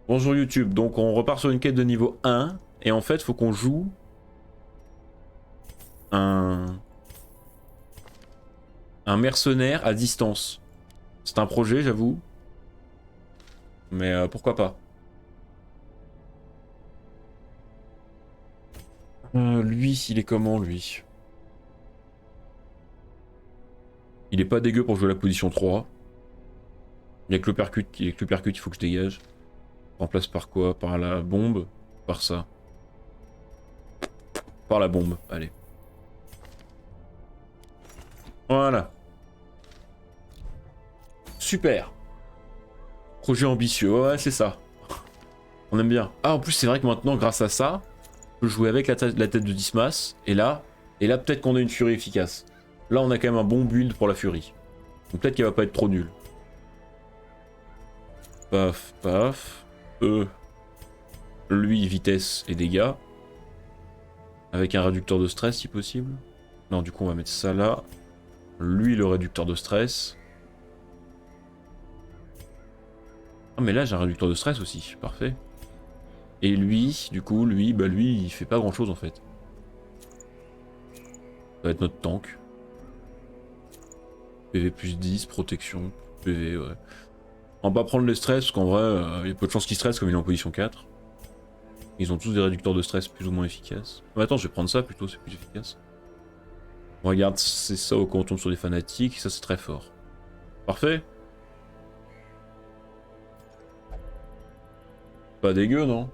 Bonjour YouTube, donc on repart sur une quête de niveau 1, et en fait faut qu'on joue un mercenaire à distance. C'est un projet j'avoue, mais pourquoi pas. Lui, il est comment lui? Il est pas dégueu pour jouer la position 3. Il y a que le percute, il faut que je dégage. Remplace par quoi? Par la bombe? Par ça? Par la bombe, allez. Voilà. Super. Projet ambitieux, ouais c'est ça. On aime bien. Ah en plus c'est vrai que maintenant grâce à ça, je peux jouer avec la tête de Dismas, et là peut-être qu'on a une furie efficace. Là on a quand même un bon build pour la furie. Donc peut-être qu'elle va pas être trop nulle. Paf, paf. Lui, vitesse et dégâts. Avec un réducteur de stress si possible. Non, du coup on va mettre ça là. Lui, le réducteur de stress. Ah mais là j'ai un réducteur de stress aussi, parfait. Et lui, du coup, lui, il fait pas grand chose en fait. Ça va être notre tank. PV plus 10, protection, PV, ouais. On va pas prendre les stress, parce qu'en vrai, il y a peu de chances qu'ils stressent comme il est en position 4. Ils ont tous des réducteurs de stress plus ou moins efficaces. Mais attends, je vais prendre ça plutôt, c'est plus efficace. Regarde, c'est ça quand on tombe sur des fanatiques, ça c'est très fort. Parfait. Pas dégueu, non?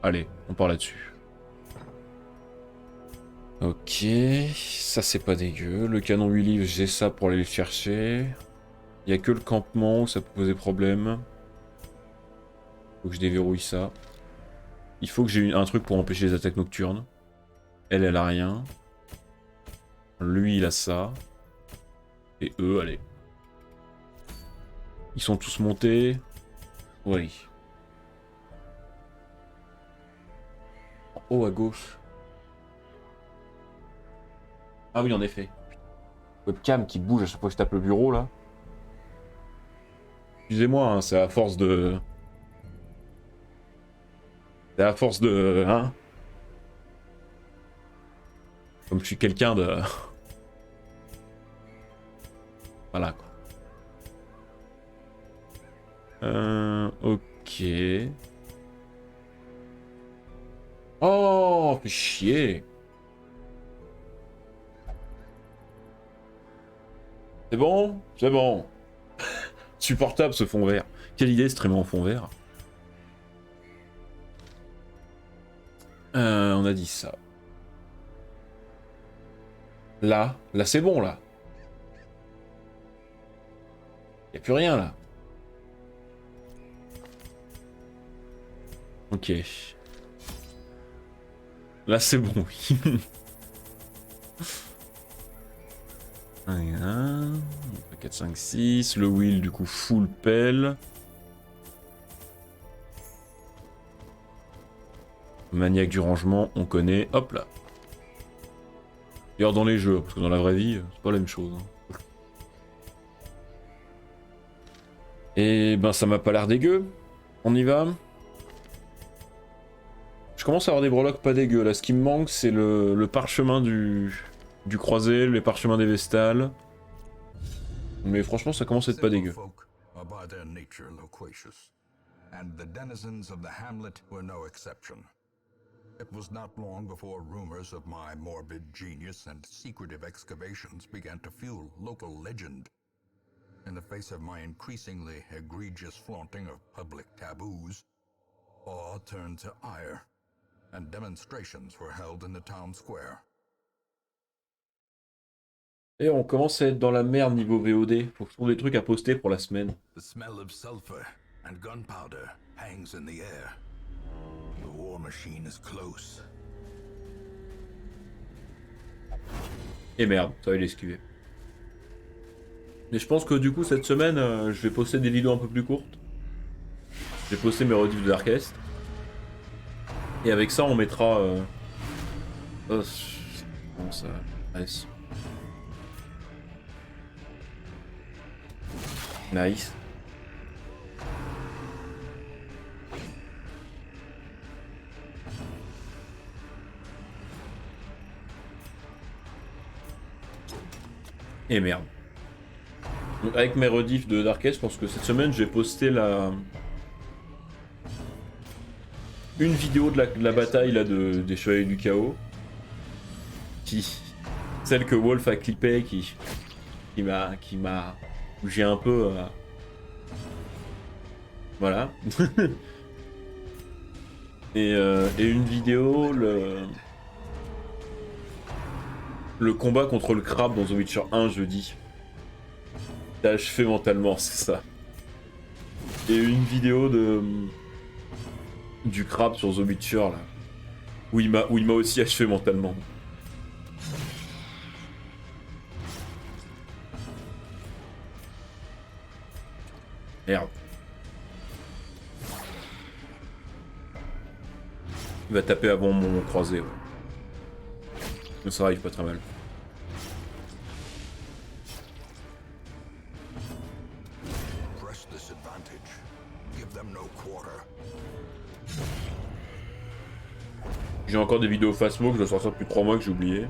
Allez, on part là-dessus. Ok, ça c'est pas dégueu. Le canon 8 livres, j'ai ça pour aller le chercher. Il y a que le campement où ça peut poser problème. Faut que je déverrouille ça. Il faut que j'ai un truc pour empêcher les attaques nocturnes. Elle a rien. Lui, il a ça. Et eux, allez. Ils sont tous montés. Oui. En haut à gauche. Ah oui, en effet. Webcam qui bouge à chaque fois que je tape le bureau, là. Excusez-moi, hein, c'est à force de... C'est à force de... Hein? Comme je suis quelqu'un de... Voilà, quoi. Ok. Oh, fais chier. C'est bon? C'est bon. Supportable ce fond vert. Quelle idée, streamer en fond vert. On a dit ça. Là c'est bon là. Y a plus rien là. Ok. Là c'est bon. 1, 4, 5, 6. Le wheel du coup full pelle. Maniaque du rangement, on connaît. Hop là. D'ailleurs dans les jeux, parce que dans la vraie vie, c'est pas la même chose. Hein. Et ben ça m'a pas l'air dégueu. On y va. Je commence à avoir des breloques pas dégueu. Là ce qui me manque c'est le parchemin du croisé, les parchemins des vestales. Mais franchement ça commence à être pas dégueu. It was not long before rumors of my morbid genius and secretive excavations began to fuel local legend. In the face of my increasingly egregious flaunting of public taboos, awe turned to ire, and demonstrations were held in the town square. Et on commence à être dans la merde niveau VOD. Faut que je trouve des trucs à poster pour la semaine. The smell of sulfur and gunpowder hangs in the air. The war machine is close. Et merde, ça va l'esquiver. Mais je pense que du coup cette semaine, je vais poster des vidéos un peu plus courtes. Je vais poster mes rediffs de Darkest. Et avec ça on mettra... Oh, comment ça reste. Nice. Et merde. Donc, avec mes rediffs de Darkest, je pense que cette semaine, j'ai posté une vidéo de la bataille là, des Chevaliers du Chaos. Celle que Wolf a clippée, où j'ai un peu... Voilà. et une vidéo, le combat contre le crabe dans The Witcher 1 jeudi. T'as achevé mentalement, c'est ça. Et une vidéo du crabe sur The Witcher là. Où il m'a aussi achevé mentalement. Merde. Il va taper avant mon croisé, ouais. Mais ça arrive pas très mal. J'ai encore des vidéos Phasmo que je dois sortir depuis 3 mois que j'ai oublié.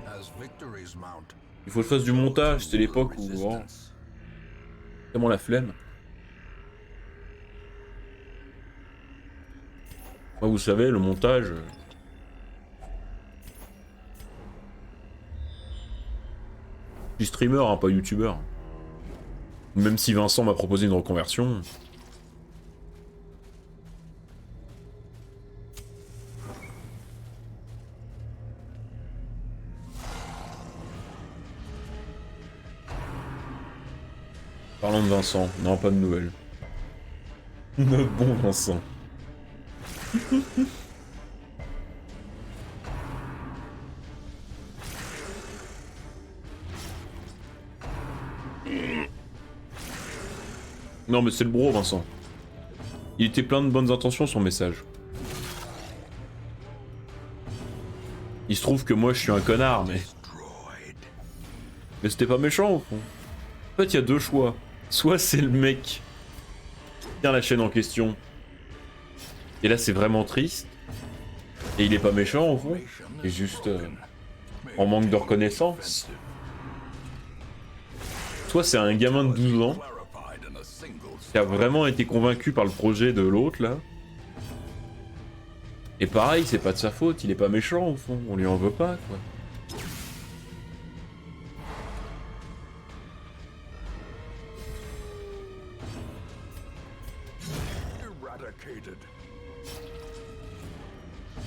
Il faut que je fasse du montage, c'était l'époque où... Oh, tellement la flemme. Moi, vous savez, le montage... Je suis streamer, hein, pas youtubeur. Même si Vincent m'a proposé une reconversion. Parlons de Vincent, non, pas de nouvelles. Notre bon Vincent. Non mais c'est le bro Vincent. Il était plein de bonnes intentions son message. Il se trouve que moi je suis un connard mais... Mais c'était pas méchant au fond. En fait il y a deux choix. Soit c'est le mec qui tient la chaîne en question. Et là c'est vraiment triste. Et il est pas méchant au fond. Il est juste en manque de reconnaissance. Soit c'est un gamin de 12 ans qui a vraiment été convaincu par le projet de l'autre là. Et pareil, c'est pas de sa faute, il est pas méchant au fond, on lui en veut pas quoi.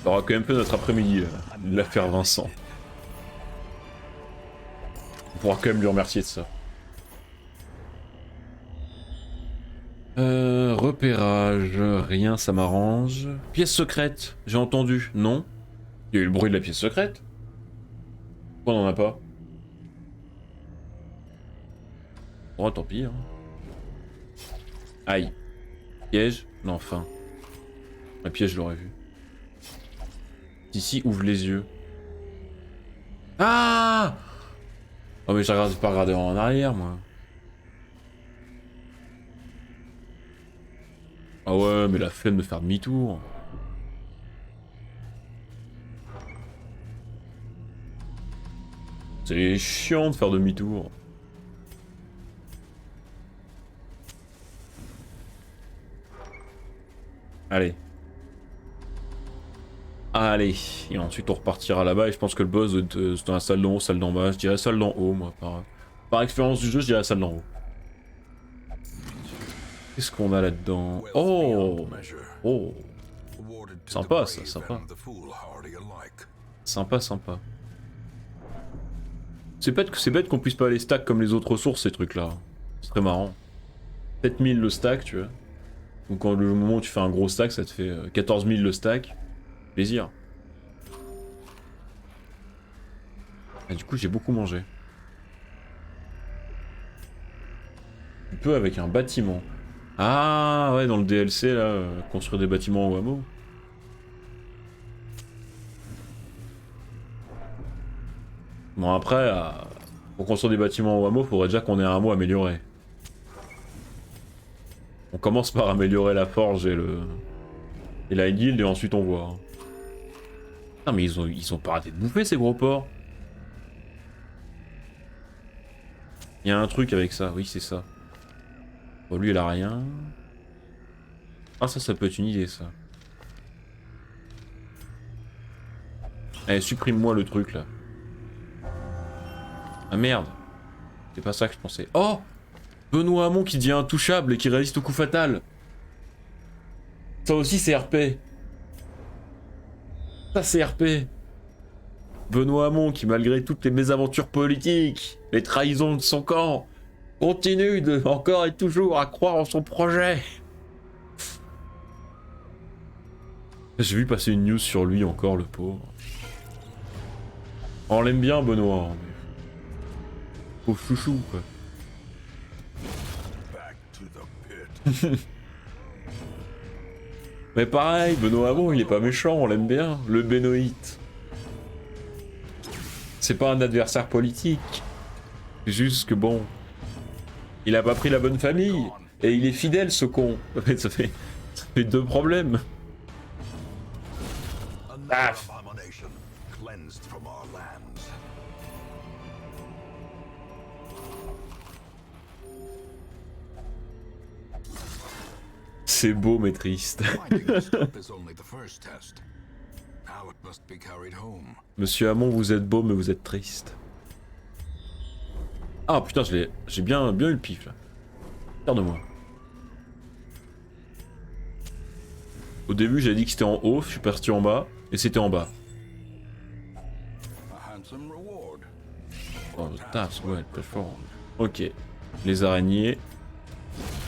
Ça aura quand même fait notre après-midi, l'affaire Vincent. On pourra quand même lui remercier de ça. Repérage, rien, ça m'arrange. Pièce secrète, j'ai entendu, non? Il y a eu le bruit de la pièce secrète? Pourquoi on en a pas? Oh, tant pis. Hein. Aïe. Piège? Non, enfin. Un piège, je l'aurais vu. Ici, ouvre les yeux. Ah! Oh, mais j'ai pas regardé en arrière, moi. Ah ouais, mais la flemme de faire demi-tour. C'est chiant de faire demi-tour. Allez. Allez. Et ensuite on repartira là-bas et je pense que le boss doit être dans la salle d'en haut, salle d'en bas. Je dirais salle d'en haut, moi. Par expérience du jeu, je dirais salle d'en haut. Qu'est-ce qu'on a là-dedans? Oh! Oh! Sympa ça, sympa. Sympa, sympa. C'est bête qu'on puisse pas les stack comme les autres ressources, ces trucs-là. C'est très marrant. 7000 le stack, tu vois. Donc quand le moment où tu fais un gros stack, ça te fait 14 000 le stack. Plaisir. Ah, du coup, j'ai beaucoup mangé. Tu peux avec un bâtiment. Ah ouais, dans le DLC, là, construire des bâtiments au hameau. Bon, après, pour construire des bâtiments au hameau, faudrait déjà qu'on ait un hameau amélioré. On commence par améliorer la forge et la guilde, et ensuite on voit. Non mais ils ont pas arrêté de bouffer ces gros porcs. Il y a un truc avec ça, oui c'est ça. Bon lui il a rien. Ah ça peut être une idée ça. Allez supprime-moi le truc là. Ah merde. C'est pas ça que je pensais. Oh, Benoît Hamon qui devient intouchable et qui résiste au coup fatal. Ça aussi c'est RP. Ça c'est RP. Benoît Hamon qui malgré toutes les mésaventures politiques, les trahisons de son camp, continue de encore et toujours à croire en son projet. J'ai vu passer une news sur lui encore, le pauvre. On l'aime bien Benoît. Pauvre chouchou quoi. Mais pareil, Benoît Hamon il est pas méchant, on l'aime bien, le Benoît. C'est pas un adversaire politique. C'est juste que bon, il a pas pris la bonne famille. Et il est fidèle ce con. Ça fait deux problèmes. Ah. C'est beau mais triste. Monsieur Hamon, vous êtes beau mais vous êtes triste. Ah putain, j'ai bien eu le pif là. Regarde-moi. Au début, j'ai dit que c'était en haut, je suis parti en bas, et c'était en bas. Oh, that's well performed. Ok. Les araignées.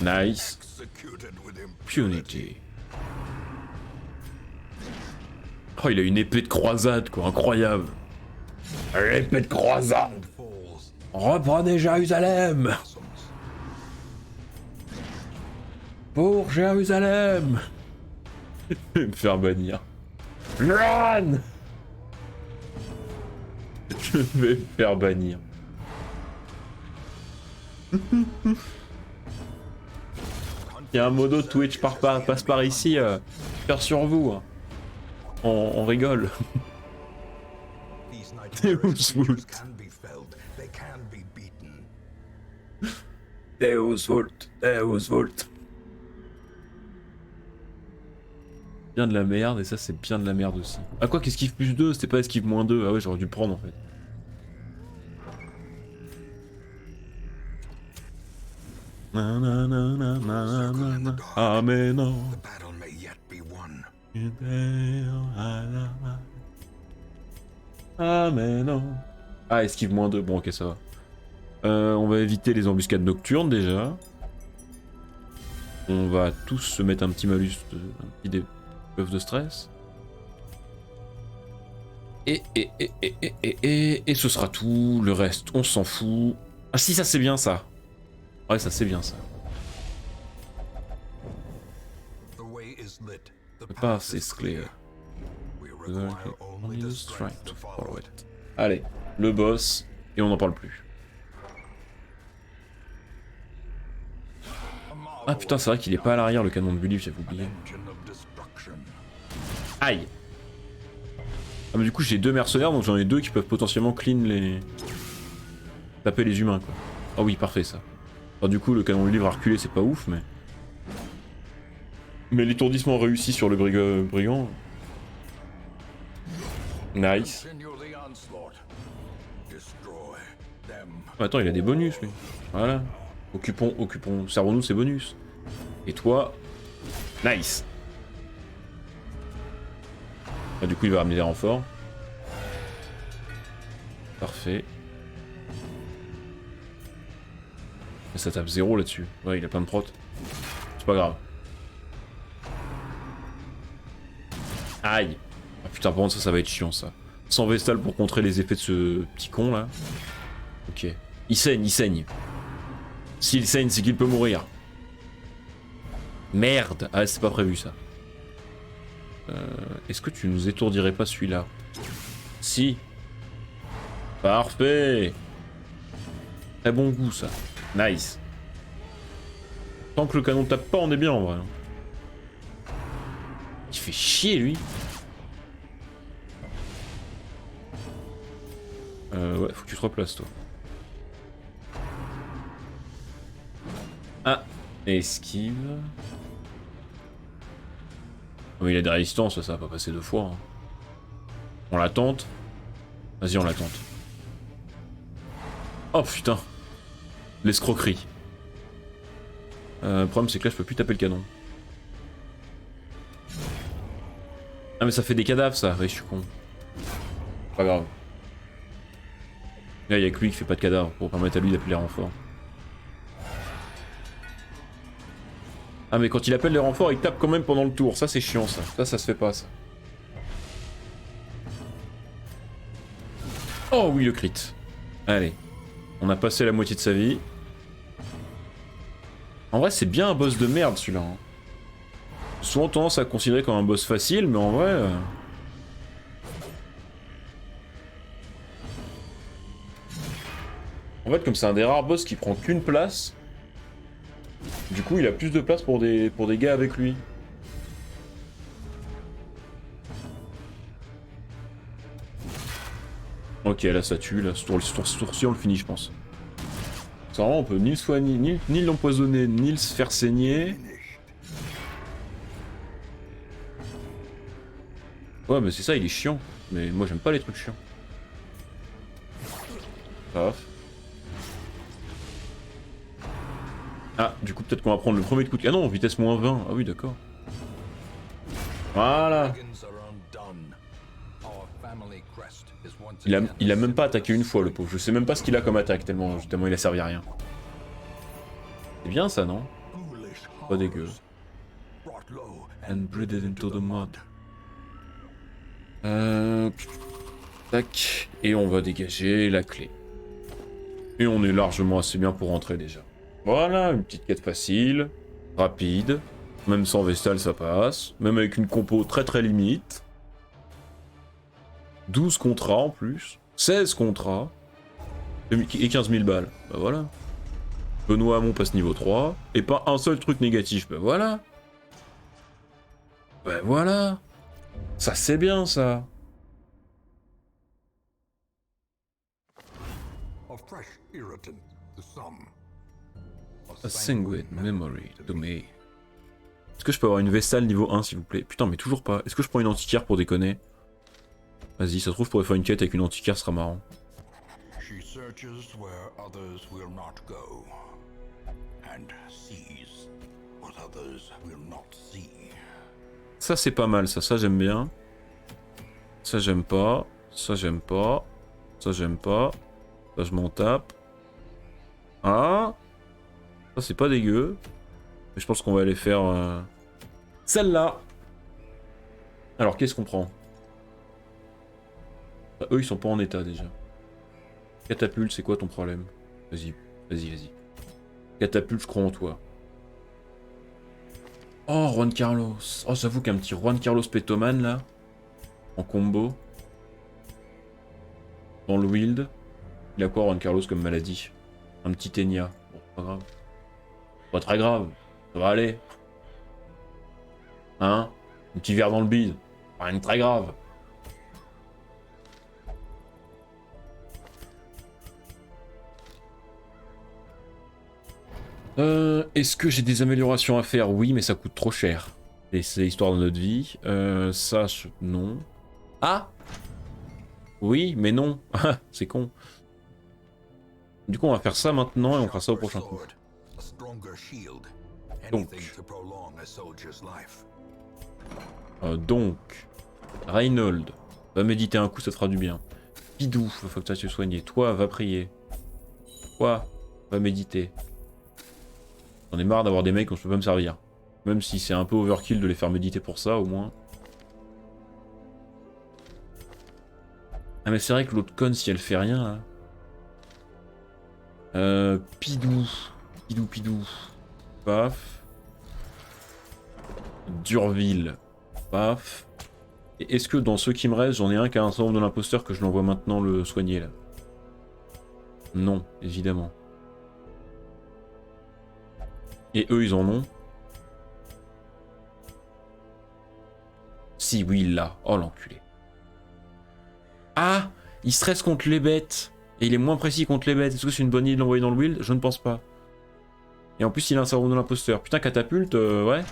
Nice. Punity. Oh, il a une épée de croisade, quoi, incroyable. L'épée de croisade. Reprenez Jérusalem. Pour Jérusalem. Je vais me faire bannir. Run. Je vais me faire bannir. Il y a un modo Twitch passe par ici, faire sur vous. Hein. On rigole. Deus Vult. Deus Vult. Deus Vult. Bien de la merde, et ça c'est bien de la merde aussi. Ah quoi qu'esquive plus 2, c'était pas esquive moins 2. Ah ouais, j'aurais dû le prendre en fait. Ah mais non. Ah mais non. Ah esquive moins 2, bon ok ça va. On va éviter les embuscades nocturnes déjà. On va tous se mettre un petit malus, un petit buff de stress. Et ce sera tout. Le reste, on s'en fout. Ah si, ça c'est bien ça. Ouais, ça c'est bien ça. Le path is clear. Only the strength to follow it. Allez, le boss, et on n'en parle plus. Ah putain, c'est vrai qu'il est pas à l'arrière le canon de Bully, j'avais oublié. Aïe. Ah mais du coup j'ai deux mercenaires, donc j'en ai deux qui peuvent potentiellement clean les... taper les humains quoi. Ah oui, parfait ça. Alors du coup le canon de livre a reculé, c'est pas ouf mais... Mais l'étourdissement réussi sur le brigand... Nice. Attends, il a des bonus lui. Voilà. Occupons, servons-nous ces bonus. Et toi... Nice. Ah, du coup il va ramener des renforts. Parfait. Mais ça tape 0 là-dessus. Ouais, il a plein de protes. C'est pas grave. Aïe. Ah putain, par contre ça va être chiant ça. Sans Vestal pour contrer les effets de ce petit con là. Ok. Il saigne, il saigne. S'il saigne, c'est qu'il peut mourir. Merde. Ah, c'est pas prévu ça. Est-ce que tu nous étourdirais pas celui-là? Si. Parfait. Très bon goût ça. Nice. Tant que le canon tape pas, on est bien en vrai. Il fait chier lui. Ouais, faut que tu te replaces toi. Ah, esquive. Oh, il a des résistances, ça va pas passer 2 fois. Hein. On la tente. Vas-y, on la tente. Oh putain. L'escroquerie. Le problème c'est que là je peux plus taper le canon. Ah mais ça fait des cadavres ça, ouais je suis con. Pas grave. Là y'a que lui qui fait pas de cadavres pour permettre à lui d'appeler les renforts. Ah mais quand il appelle les renforts il tape quand même pendant le tour, ça c'est chiant ça. Ça se fait pas ça. Oh oui le crit. Allez. On a passé la moitié de sa vie. En vrai c'est bien un boss de merde celui-là. Hein. Souvent tendance à considérer comme un boss facile mais en vrai... En fait, comme c'est un des rares boss qui prend qu'une place, du coup, il a plus de place pour des gars avec lui. Ok, là ça tue, là, ce tour-ci on le finit, je pense. Ça vraiment, on peut ni le soigner, ni l'empoisonner, ni le se faire saigner. Ouais, mais c'est ça, il est chiant. Mais moi, j'aime pas les trucs chiants. Paf. Ah, du coup, peut-être qu'on va prendre le premier coup de... Ah non, vitesse moins 20. Ah oui, d'accord. Voilà. Il a même pas attaqué une fois, le pauvre. Je sais même pas ce qu'il a comme attaque, tellement il a servi à rien. C'est bien ça, non? Pas dégueu. And breathed into the mud. Tac. Et on va dégager la clé. Et on est largement assez bien pour rentrer déjà. Voilà, une petite quête facile, rapide. Même sans Vestal, ça passe. Même avec une compo très très limite. 12 contrats en plus. 16 contrats. Et 15 000 balles. Bah voilà. Benoît Hamon passe niveau 3. Et pas un seul truc négatif. Bah voilà. Bah voilà. Ça c'est bien ça. A sanguine memory to me. Est-ce que je peux avoir une Vestale niveau 1 s'il vous plaît? Putain mais toujours pas. Est-ce que je prends une antiquaire pour déconner? Vas-y, ça se trouve je pourrais faire une quête avec une antiquaire, ce sera marrant. Ça c'est pas mal, ça j'aime bien. Ça j'aime pas, ça j'aime pas, ça j'aime pas, ça je m'en tape. Ah, ça c'est pas dégueu. Mais je pense qu'on va aller faire celle-là. Alors qu'est-ce qu'on prend? Ah, eux ils sont pas en état déjà. Catapulte, c'est quoi ton problème? Vas-y, vas-y, vas-y. Catapulte, je crois en toi. Oh, Juan Carlos. Oh, j'avoue qu'un petit Juan Carlos Petoman là, en combo. Dans le wild. Il a quoi Juan Carlos comme maladie? Un petit ténia. Bon, pas grave. Pas très grave. Ça va aller. Hein? Un petit verre dans le bide. Rien de très grave. Est-ce que j'ai des améliorations à faire? Oui, mais ça coûte trop cher. Et c'est l'histoire de notre vie. Ça, non. Ah! Oui, mais non. C'est con. Du coup, on va faire ça maintenant et on fera ça au prochain coup. Donc, Reynold, va méditer un coup, ça te fera du bien. Pidou, faut que tu ailles te soigner. Toi, va prier. Toi, va méditer. J'en ai marre d'avoir des mecs dont je peux pas me servir. Même si c'est un peu overkill de les faire méditer pour ça, au moins. Ah mais c'est vrai que l'autre conne, si elle fait rien, là... Pidou. Pidou. Paf. Durville. Paf. Et est-ce que dans ceux qui me restent, j'en ai un qui a un syndrome de l'imposteur que je l'envoie maintenant le soigner, là? Non, évidemment. Et eux, ils en ont? Si, oui, il l'a. Oh, l'enculé. Ah! Il stresse contre les bêtes. Et il est moins précis contre les bêtes. Est-ce que c'est une bonne idée de l'envoyer dans le wild? Je ne pense pas. Et en plus, il a un syndrome de l'imposteur. Putain, catapulte, ouais.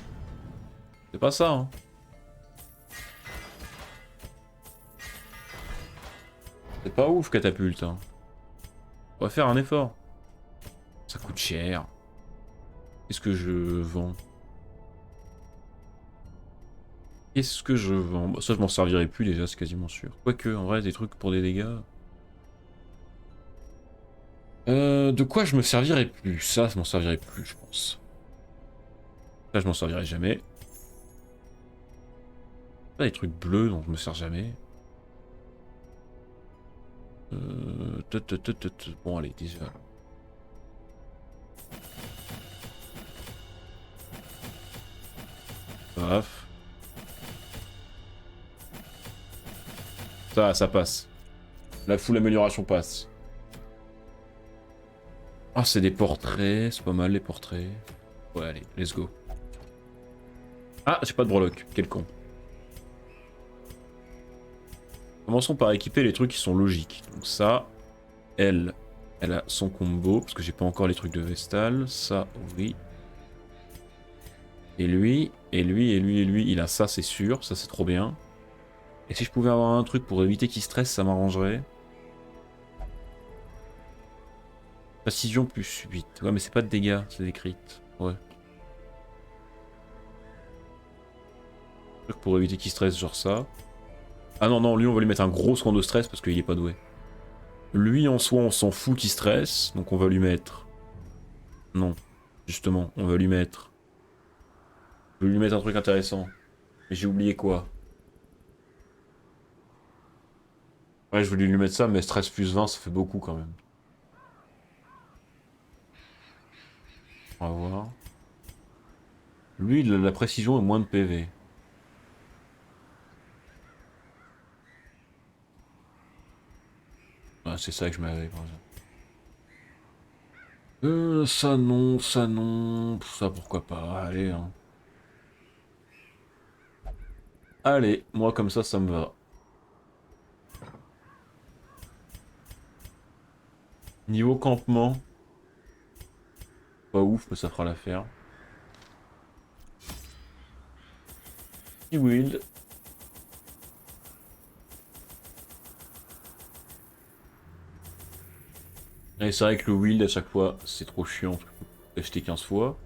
C'est pas ça, hein. C'est pas ouf, catapulte. Hein. On va faire un effort. Ça coûte cher. Qu'est-ce que je vends? Qu'est-ce que je vends? Bah, ça, je m'en servirai plus déjà, c'est quasiment sûr. Quoique, en vrai, des trucs pour des dégâts... de quoi je me servirai plus? Ça, je m'en servirai plus, je pense. Ça, je m'en servirai jamais. Pas des trucs bleus dont je me sers jamais. Bon, allez, déjà. Paf. Ça passe. La full amélioration passe. Ah, c'est des portraits, c'est pas mal les portraits. Ouais, allez, let's go. Ah, j'ai pas de breloque, quel con. Commençons par équiper les trucs qui sont logiques. Donc ça, elle a son combo, parce que j'ai pas encore les trucs de Vestal. Ça, oui. Et lui, il a ça, c'est sûr. Ça, c'est trop bien. Et si je pouvais avoir un truc pour éviter qu'il stresse, ça m'arrangerait. Précision plus 8. Ouais, mais c'est pas de dégâts, c'est des crits. Ouais. Pour éviter qu'il stresse, genre ça. Ah non, non, lui, on va lui mettre un gros soin de stress parce qu'il est pas doué. Lui, en soi, on s'en fout qu'il stresse, donc on va lui mettre... Non, justement, on va lui mettre... Je vais lui mettre un truc intéressant. Mais j'ai oublié quoi. Ouais, je voulais lui mettre ça, mais stress plus 20, ça fait beaucoup quand même. On va voir. Lui, il a la précision et moins de PV. Ah, c'est ça que je m'avais, par exemple. Ça non, ça non. Ça pourquoi pas, allez. Hein. Allez, moi comme ça me va. Niveau campement. Pas ouf, mais ça fera l'affaire. Wild. Et c'est vrai que le wild à chaque fois c'est trop chiant, acheter 15 fois.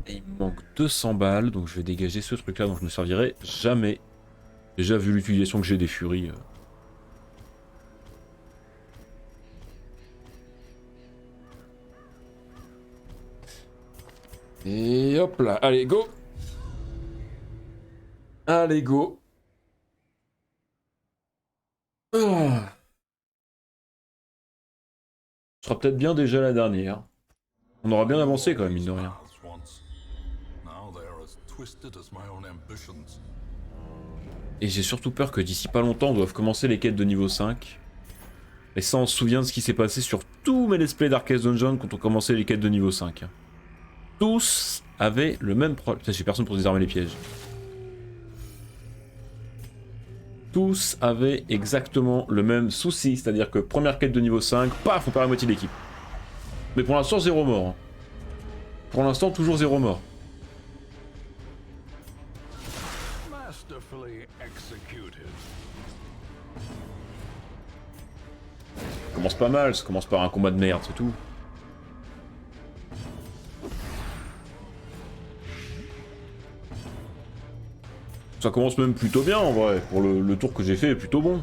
Et il me manque 200 balles, donc je vais dégager ce truc là dont je ne servirai jamais. Déjà vu l'utilisation que j'ai des furies. Et hop là, allez go. Allez go. Ah. Ce sera peut-être bien déjà la dernière. On aura bien avancé quand même, mine de rien. Et j'ai surtout peur que d'ici pas longtemps on doive commencer les quêtes de niveau 5. Et ça on se souvient de ce qui s'est passé sur tous mes let's play Darkest Dungeon quand on commençait les quêtes de niveau 5. Tous avaient le même problème. Putain, j'ai personne pour désarmer les pièges. Tous avaient exactement le même souci, c'est-à-dire que première quête de niveau 5, paf, on perd la moitié de l'équipe. Mais pour l'instant, 0 mort. Hein. Pour l'instant, toujours 0 mort. Ça commence pas mal, ça commence par un combat de merde, c'est tout. Ça commence même plutôt bien en vrai, pour le tour que j'ai fait est plutôt bon.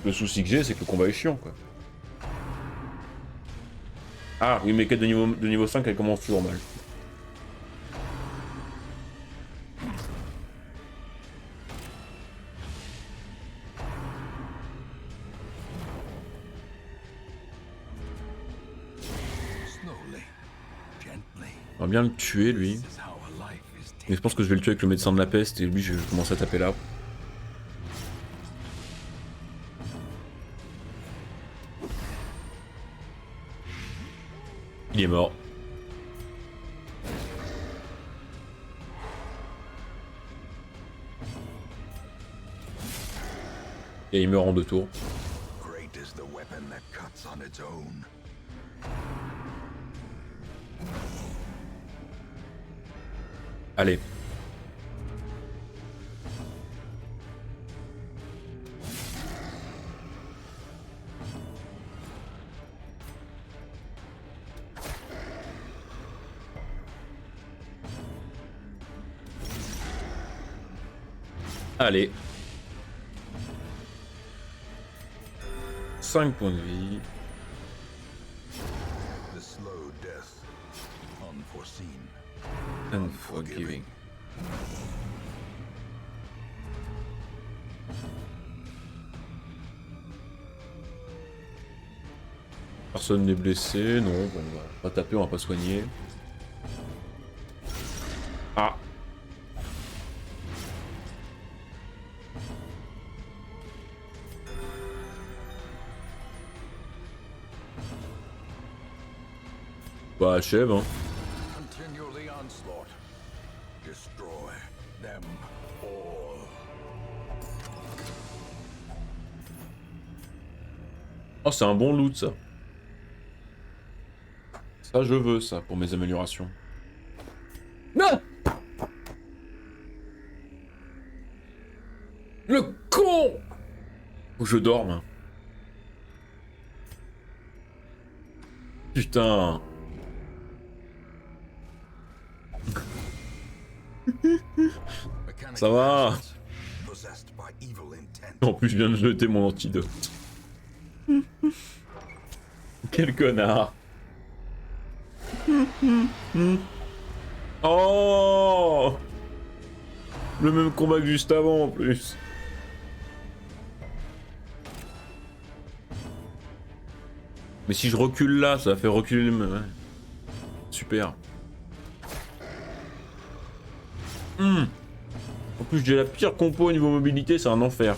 Le souci que j'ai, c'est que le combat est chiant quoi. Ah oui, mes quêtes de niveau 5 elles commencent toujours mal. On va bien le tuer lui. Mais je pense que je vais le tuer avec le médecin de la peste et lui je vais commencer à taper là. Il est mort. Et il meurt en 2 tours. Allez. Allez. 5 points de vie. The slow death, unforeseen, Unforgiving. Personne n'est blessé, non, bon, on va pas taper, on va pas soigner. Ah. Bah achève hein. continue the onslaught. Destroy them all. Oh c'est un bon loot ça. Ça je veux ça pour mes améliorations. Ah le con. Faut que je dorme. Hein. Putain. Ça va. Possessed by evil intent. En plus je viens de jeter mon antidote. Quel connard. Oh. Le même combat que juste avant en plus. Mais si je recule là, ça va faire reculer le... Ouais. Super. En plus j'ai la pire compo au niveau mobilité, c'est un enfer.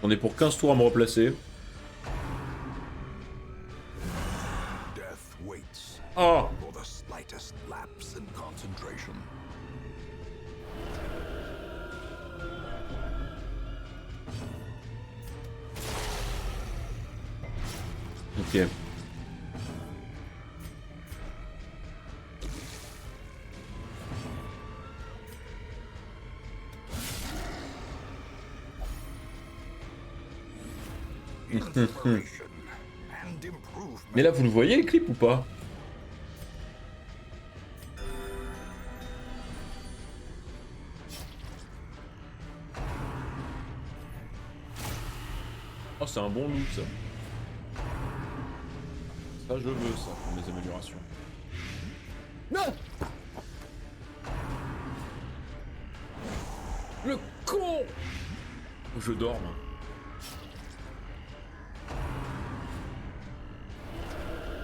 On est pour 15 tours à me replacer. Death waits Oh. for the slightest lapse in concentration. Ok. Inspiration and improvement. Mais là vous le voyez le clip ou pas? Oh c'est un bon loot ça. Ça je veux ça pour mes améliorations. Non. Le con. Faut que je dorme.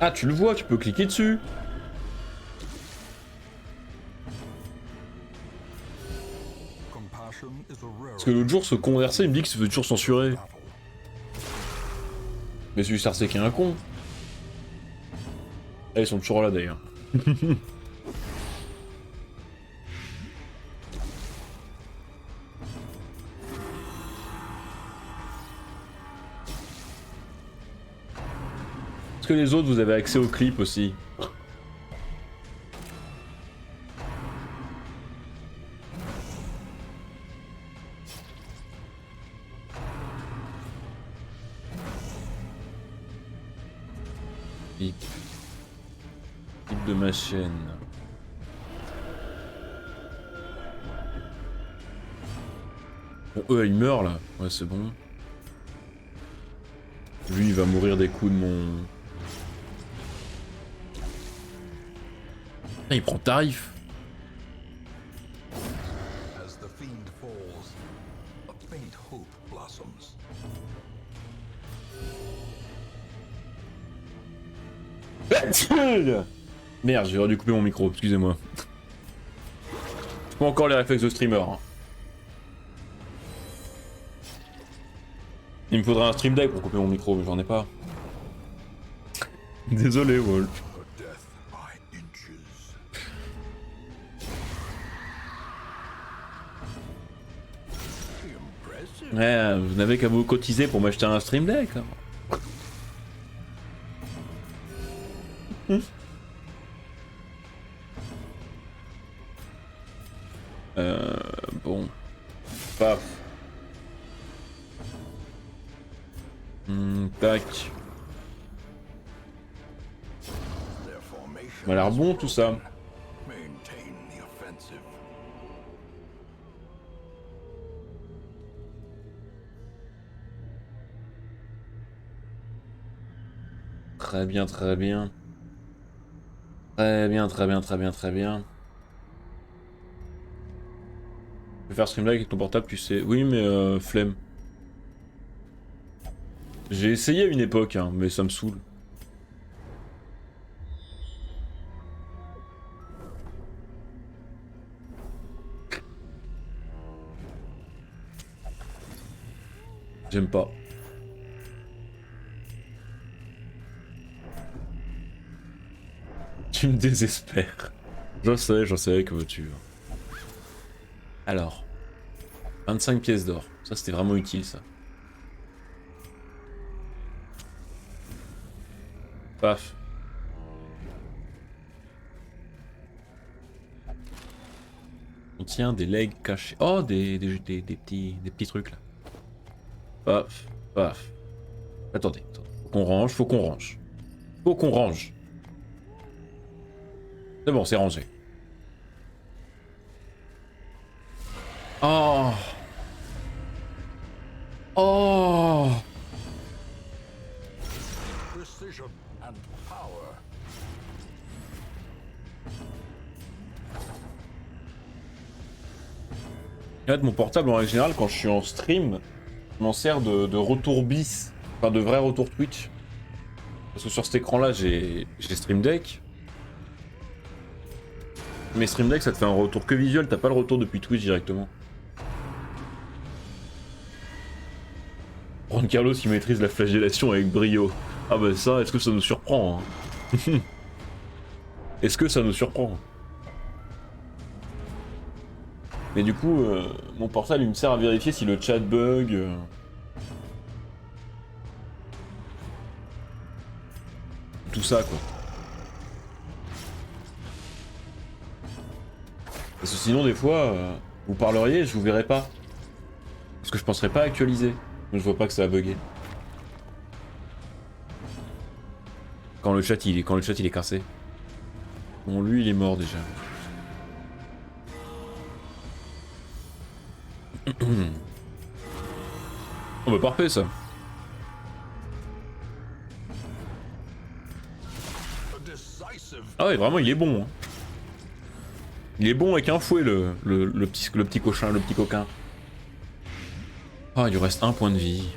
Ah tu le vois, tu peux cliquer dessus. Compassion is a rare Parce que l'autre jour ce conversé il me dit que ça veut toujours censurer. battle. Mais celui c'est qui est un con. Ah, ils sont toujours là d'ailleurs. Est-ce que les autres vous avez accès au clip aussi? Clip. Clip de ma chaîne. Bon, eux, ils meurent là. Ouais, c'est bon. Lui, il va mourir des coups de mon... Ah, il prend tarif. As the fiend falls, a faint hope blossoms. Merde, j'ai dû couper mon micro, excusez-moi. Pas encore les réflexes de streamer. Hein. Il me faudrait un stream deck pour couper mon micro, mais j'en ai pas. Désolé, Wolf. A death by inches. The Ouais, vous n'avez qu'à vous cotiser pour m'acheter un stream deck. Hein. Bon. Paf. Tac. Their formation Ça m'a l'air bon tout ça. maintain the offensive. Très bien, très bien. Très bien, très bien, très bien, très bien. Tu peux faire stream live avec ton portable, tu sais. Oui, mais flemme. J'ai essayé à une époque, hein, mais ça me saoule. J'aime pas. Tu me désespères. J'en sais, que veux-tu. Alors, 25 pièces d'or. Ça, c'était vraiment utile, ça. Paf. On tient des legs cachés. Oh, des petits trucs, là. Paf, paf. Attendez, attendez. Faut qu'on range, faut qu'on range. Faut qu'on range. C'est bon, c'est rangé. Oh. Oh. Precision and power. En fait, mon portable, en règle générale, quand je suis en stream, je m'en sers de retour bis. Enfin, de vrai retour Twitch. Parce que sur cet écran-là, j'ai Stream Deck. Mais Stream Deck, ça te fait un retour que visuel, t'as pas le retour depuis Twitch directement. Juan Carlos qui maîtrise la flagellation avec brio. Ah bah ça, est-ce que ça nous surprend hein. Est-ce que ça nous surprend? Mais du coup, mon portable il me sert à vérifier si le chat bug. Tout ça quoi. Parce que sinon des fois, vous parleriez, je vous verrais pas. Parce que je penserais pas actualiser. Donc je vois pas que ça a bugué. Quand le chat il est cassé. Bon lui il est mort déjà. Oh bah parfait ça. A decisive Ah ouais vraiment il est bon. Hein. Il est bon avec un fouet le petit cochon, le petit coquin. Ah il lui reste un point de vie.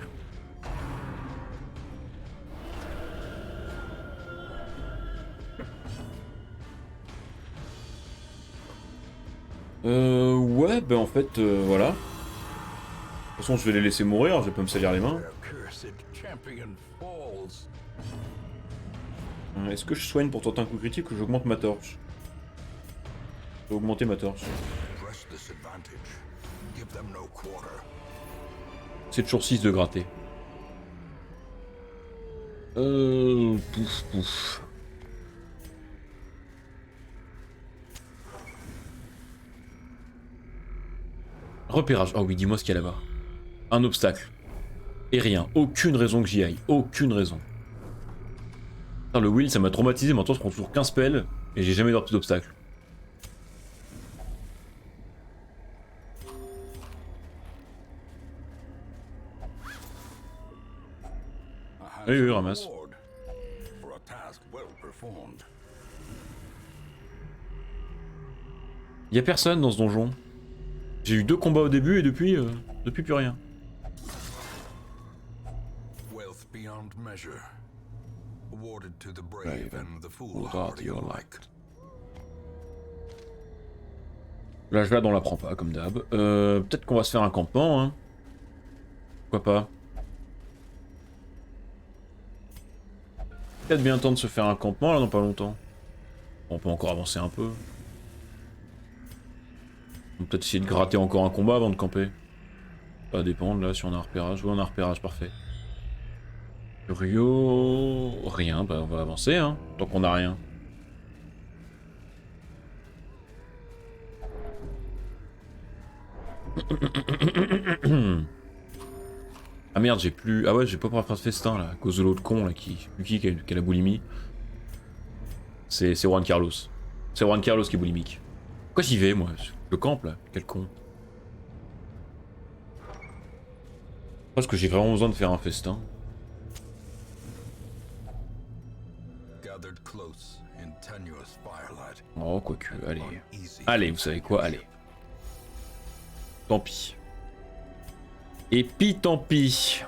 Ouais bah en fait voilà. De toute façon je vais les laisser mourir, je vais pas me salir les mains. their cursed champion falls. Est-ce que je soigne pour tenter un coup critique ou j'augmente ma torche? Je vais augmenter ma torche. Press this advantage. Give them no quarter. C'est toujours 6 de gratter. Pouf pouf. Repérage. Oh oui, dis-moi ce qu'il y a là-bas. Un obstacle. Et rien. Aucune raison que j'y aille. Aucune raison. Putain, le Will, ça m'a traumatisé. Maintenant, je prends toujours 15 spells et j'ai jamais d'autres d'obstacle. A Oui, oui, handsome ramasse. reward for a task well performed. Y a personne dans ce donjon. J'ai eu 2 combats au début et depuis plus rien. Wealth beyond measure. Awarded to the brave Brave and the foolhardy foolhardy alike. alike. Là, je on la prend pas, comme d'hab. Peut-être qu'on va se faire un campement, hein. Pourquoi pas. Peut-être bien temps de se faire un campement, là, dans pas longtemps. On peut encore avancer un peu. On peut peut-être essayer de gratter encore un combat avant de camper. Ça va dépendre là si on a un repérage. Oui, on a un repérage, parfait. Rio... Rien, bah on va avancer, hein, tant qu'on a rien. Ah merde, j'ai plus... Ah ouais, j'ai pas pouvoir faire de festin là, à cause de l'autre con là qui a la boulimie. C'est Juan Carlos. C'est Juan Carlos qui est boulimique. Pourquoi j'y vais moi? Le camp là, quel con. Parce que j'ai vraiment besoin de faire un festin. Gathered close in tenuous firelight. Oh, quoique, allez. Uneasy. Allez, vous savez quoi, allez. Tant pis. Et puis tant pis.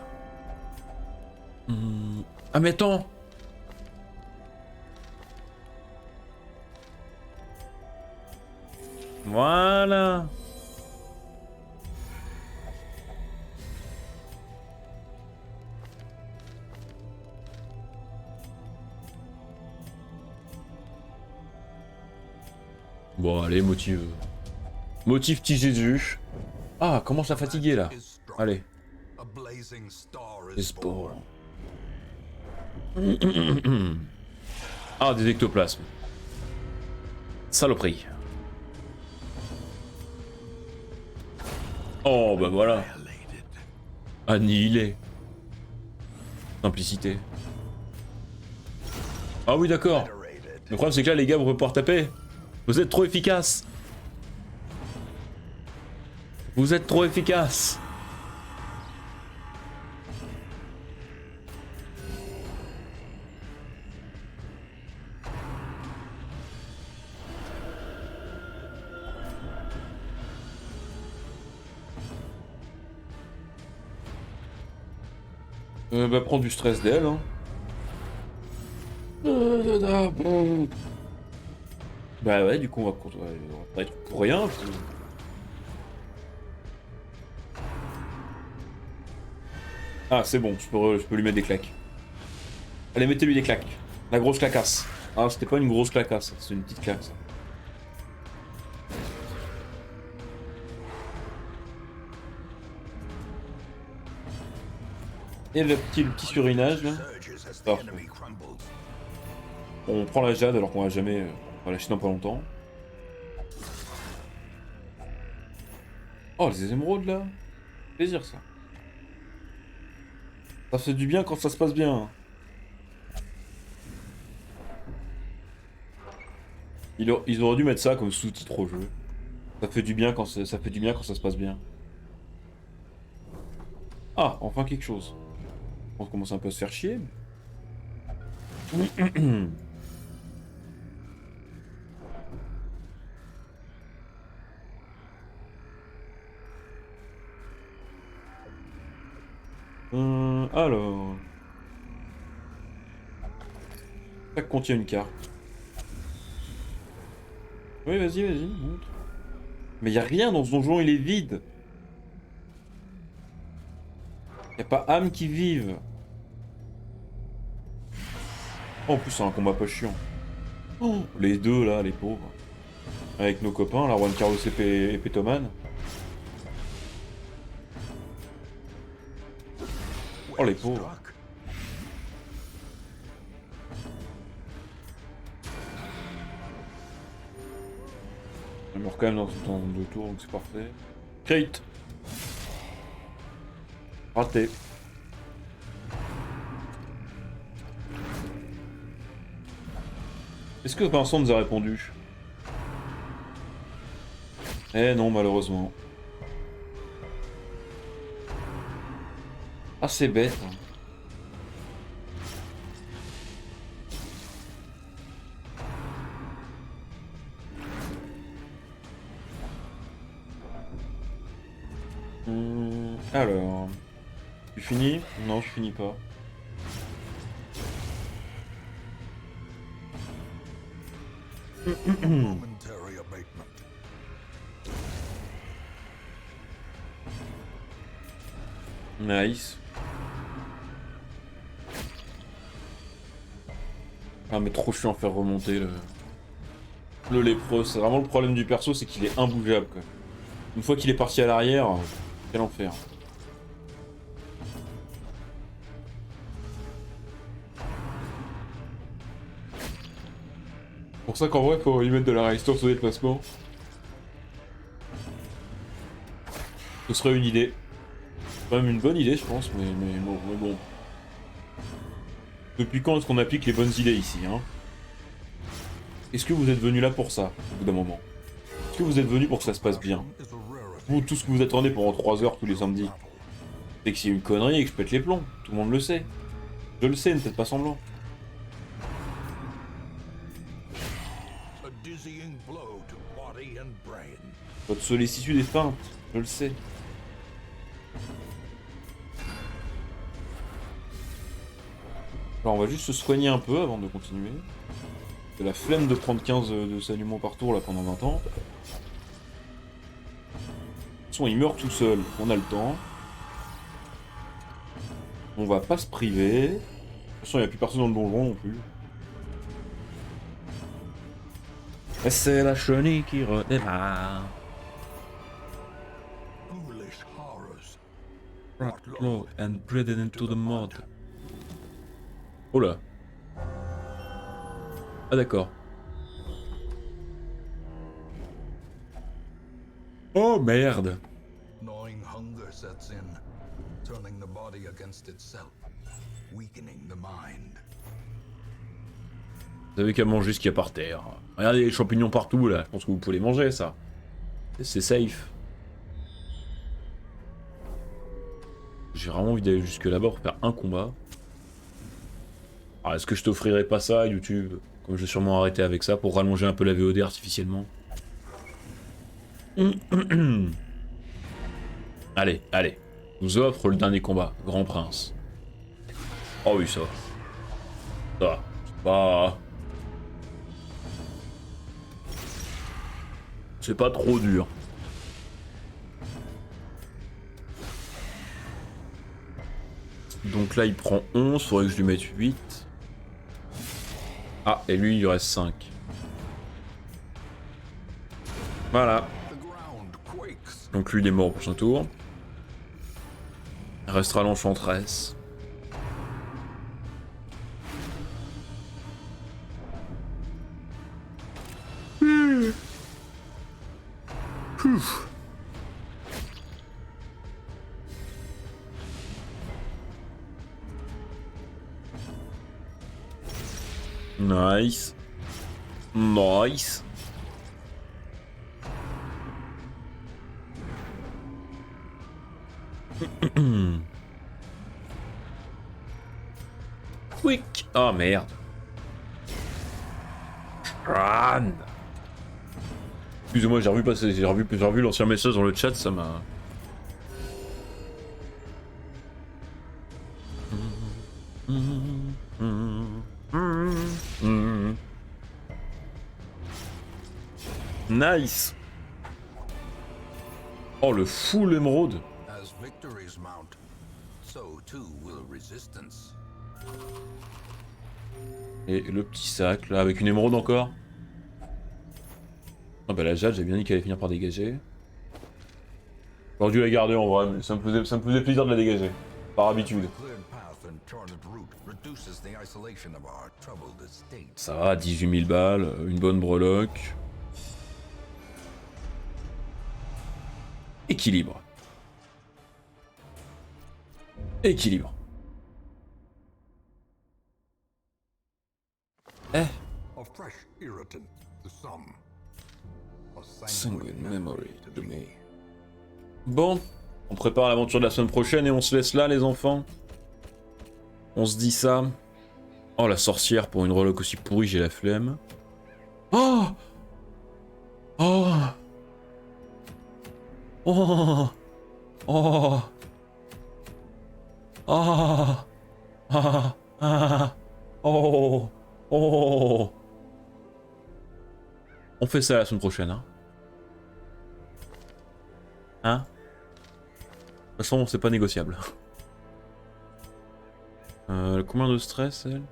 Ah mais attends. Voilà. Bon, allez, motive. Motive petit Jésus. Ah, commence à fatiguer là. Is struck. Allez. A blazing star Les is sports. born. Ah, des ectoplasmes. Saloperie. Oh, bah voilà. Annihilated. Annihilé. Simplicité. Ah oui, d'accord. Obliterated. Le problème, c'est que là, les gars, vous pouvez pas taper. Vous êtes trop efficace. Vous êtes trop efficace. Bah, prends du stress d'elle, hein. Bah ouais, du coup, on va pas être pour rien. Ah, c'est bon, je peux lui mettre des claques. Allez, mettez-lui des claques. La grosse clacasse. Ah, c'était pas une grosse clacasse, c'est une petite claque, ça. Et le petit surinage, là. Surges as the Parfait. enemy crumbles. On prend la jade alors qu'on va jamais... on va lâcher dans pas longtemps. Oh, les émeraudes, là. Plaisir, ça. Ça fait du bien quand ça se passe bien. Ils auraient dû mettre ça comme sous-titre au jeu. Ça fait du bien quand ça fait du bien quand ça se passe bien. Ah, enfin quelque chose. On commence un peu à se faire chier. Alors... Ça contient une carte. Oui, vas-y, montre. Mais y a rien dans ce donjon, il est vide. Y a pas âme qui vive. Oh, en plus, c'est un combat pas chiant. Oh, les deux là, les pauvres. Avec nos copains, la Juan Carlos et Petoman. Oh, les pauvres. Struck. Elle meurt quand même dans deux tours, donc c'est parfait. Kate. Raté. Est-ce que Vincent nous a répondu? Eh non, malheureusement. Ah, c'est bête. Hein. Alors... Tu finis? Non, je finis pas. Momentary abatement. Nice. Ah mais trop chiant à faire remonter le lépreux. C'est vraiment le problème du perso, c'est qu'il est imbougeable quoi. Une fois qu'il est parti à l'arrière, quel enfer. pour ça qu'en vrai, faut y mettre de la résistance au déplacement. Ce serait une idée. C'est quand même une bonne idée, je pense, mais bon. Depuis quand est-ce qu'on applique les bonnes idées ici, hein? Est-ce que vous êtes venu là pour ça, au bout d'un moment? Est-ce que vous êtes venu pour que ça se passe bien? Vous, tout ce que vous attendez pendant 3 heures tous les samedis, c'est que c'est une connerie et que je pète les plombs. Tout le monde le sait. Je le sais, ne faites pas semblant. Votre sollicitude est feinte, je le sais. Alors on va juste se soigner un peu avant de continuer. C'est la flemme de prendre 15 de saignements par tour là pendant 20 ans. De toute façon il meurt tout seul, on a le temps. On va pas se priver. De toute façon il n'y a plus personne dans le donjon non plus. Et c'est la chenille qui redémarre. Brought low and breathed into the mud. Oh là. Ah d'accord. Oh merde. Gnawing hunger sets in, turning the body against itself, weakening the mind. Vous avez qu'à manger ce qu'il y a par terre. Regardez les champignons partout là, je pense que vous pouvez les manger ça. C'est safe. J'ai vraiment envie d'aller jusque là-bas pour faire un combat. Alors est-ce que je t'offrirai pas ça YouTube? Comme je vais sûrement arrêter avec ça pour rallonger un peu la VOD artificiellement. Allez, allez. Je vous offre le dernier combat, Grand Prince. Oh oui ça. Ça. C'est pas... C'est pas trop dur. Donc là il prend 11, faudrait que je lui mette 8. Ah, et lui il lui reste 5. Voilà. Donc lui il est mort au prochain tour. Il restera l'enchantresse. Nice. Nice. Quick. Oh merde. Run. Excusez-moi, j'ai revu passer, j'ai revu l'ancien message dans le chat, ça m'a... Nice. Oh le full émeraude. As victories mount, so too will resistance. Et le petit sac là avec une émeraude encore. Ah bah la jade, j'ai bien dit qu'elle allait finir par dégager. J'aurais dû la garder en vrai, mais ça me faisait plaisir de la dégager. Par habitude. Ça va, 18 000 balles, une bonne breloque. Équilibre. Équilibre. Eh. Sanguine memory to me. Bon, on prépare l'aventure de la semaine prochaine et on se laisse là les enfants. On se dit ça. Oh la sorcière, pour une reloque aussi pourrie, j'ai la flemme. Oh. Oh. Oh. Oh. Ah. Ah. Ah. Oh. Oh. On fait ça la semaine prochaine, hein. Hein? De toute façon, c'est pas négociable. Combien de stress, elle?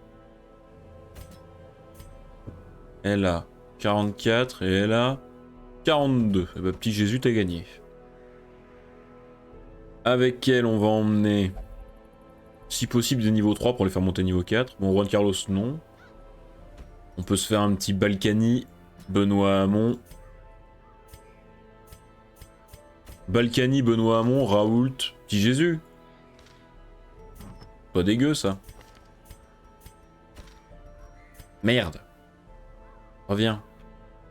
Elle a 44 et elle a 42. Eh ben, petit Jésus, t'as gagné. Avec elle, on va emmener, si possible, des niveaux 3 pour les faire monter niveau 4. Bon, Juan Carlos, non. On peut se faire un petit Balkany, Benoît Hamon. Balkany, Benoît Hamon, Raoult, petit Jésus. Pas dégueu ça. Merde. Reviens.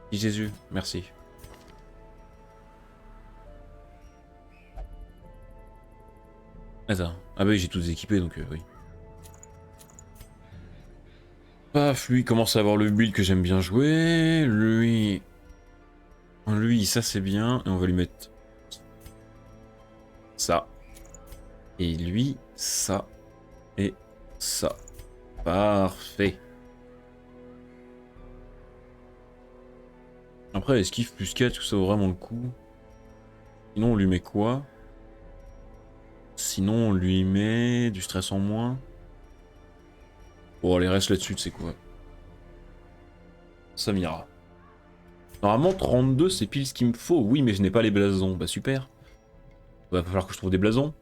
Petit Jésus, merci. Attends. Ah bah oui, j'ai tout équipé donc oui. Paf, lui commence à avoir le build que j'aime bien jouer. Lui, ça c'est bien. Et on va lui mettre ça. Et lui, ça. Et ça. Parfait. Après, esquive plus 4, ça vaut vraiment le coup. Sinon, on lui met quoi? Sinon, on lui met du stress en moins. Bon, allez, reste là-dessus, c'est quoi? Ça m'ira. Normalement, 32, c'est pile ce qu'il me faut. Oui, mais je n'ai pas les blasons. Bah, super. Il va falloir que je trouve des blasons.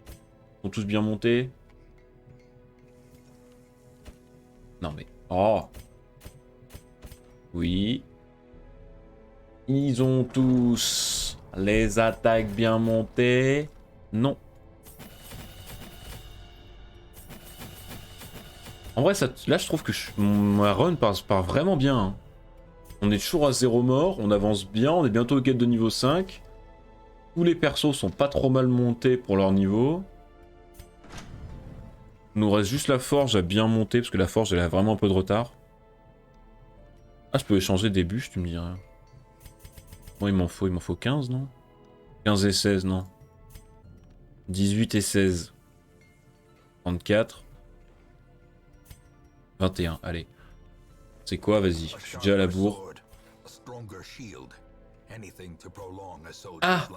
Ils sont tous bien montés. Non, mais... Oh! Oui. Ils ont tous les attaques bien montées. Non. En vrai, ça, là, je trouve que ma run part vraiment bien. Hein. On est toujours à 0 mort, on avance bien, on est bientôt au quête de niveau 5. Tous les persos sont pas trop mal montés pour leur niveau. Il nous reste juste la forge à bien monter, parce que la forge, elle a vraiment un peu de retard. Ah, je peux échanger des bûches, tu me dirais. Bon, il m'en faut 15, non? 15 et 16, non. 18 et 16. 34. 21, allez. C'est quoi, vas-y, je suis déjà à la bourre. Ah!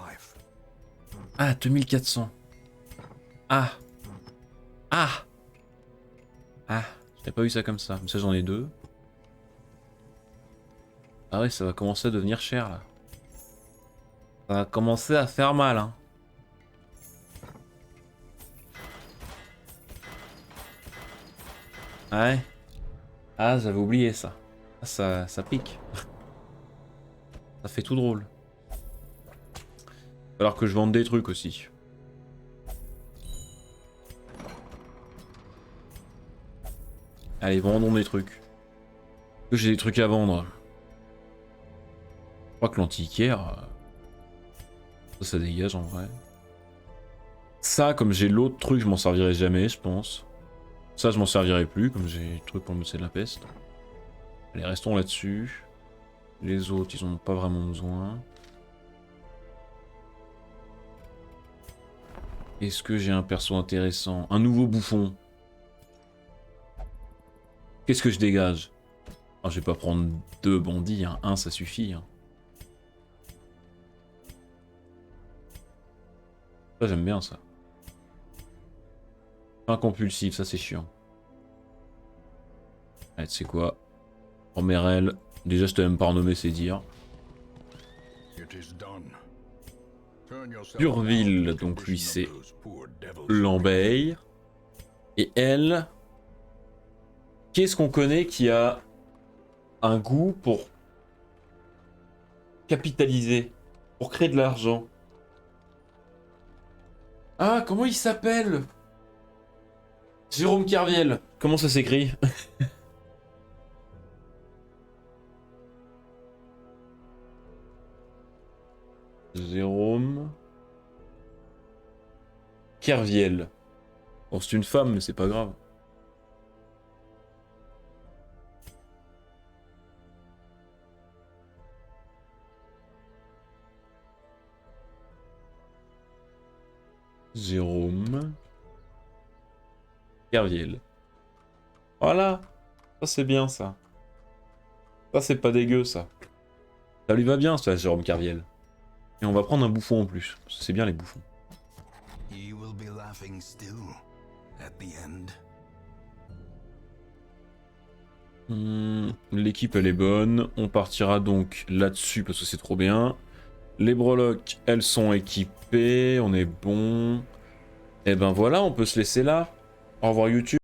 Ah, 2400. Ah! Ah! Ah, j'avais pas vu ça comme ça. Mais ça, j'en ai 2. Ah ouais, ça va commencer à devenir cher, là. Ça va commencer à faire mal, hein. Ouais. Ah, j'avais oublié ça. Ah, ça pique. Ça fait tout drôle. Alors que je vende des trucs aussi. Allez, vendons des trucs. Que j'ai des trucs à vendre. Je crois que l'antiquaire... Ça dégage en vrai. Ça, comme j'ai l'autre truc, je m'en servirai jamais, je pense. Ça, je m'en servirai plus, comme j'ai le truc pour me de la peste. Allez, restons là-dessus. Les autres, ils en ont pas vraiment besoin. Est-ce que j'ai un perso intéressant? Un nouveau bouffon. Qu'est-ce que je dégage? Oh, je vais pas prendre 2 bandits, hein. 1 ça suffit. Hein. Ça j'aime bien ça. Fin compulsif, ça c'est chiant. Allez, tu sais quoi? Romerel, déjà je t'ai même pas renommé, c'est dire. Durville, donc lui c'est Lambert. Et elle... Qu'est-ce qu'on connaît qui a un goût pour capitaliser, pour créer de l'argent? Ah, comment il s'appelle? Jérôme Kerviel. Comment ça s'écrit? Jérôme Kerviel. Bon, c'est une femme, mais c'est pas grave. Jérôme Kerviel. Voilà. Ça c'est bien ça. Ça c'est pas dégueu ça. Ça lui va bien ça, Jérôme Kerviel. Et on va prendre un bouffon en plus. C'est bien les bouffons. L'équipe elle est bonne. On partira donc là-dessus parce que c'est trop bien. Les breloques, elles sont équipées. On est bon. Et ben voilà, on peut se laisser là. Au revoir YouTube.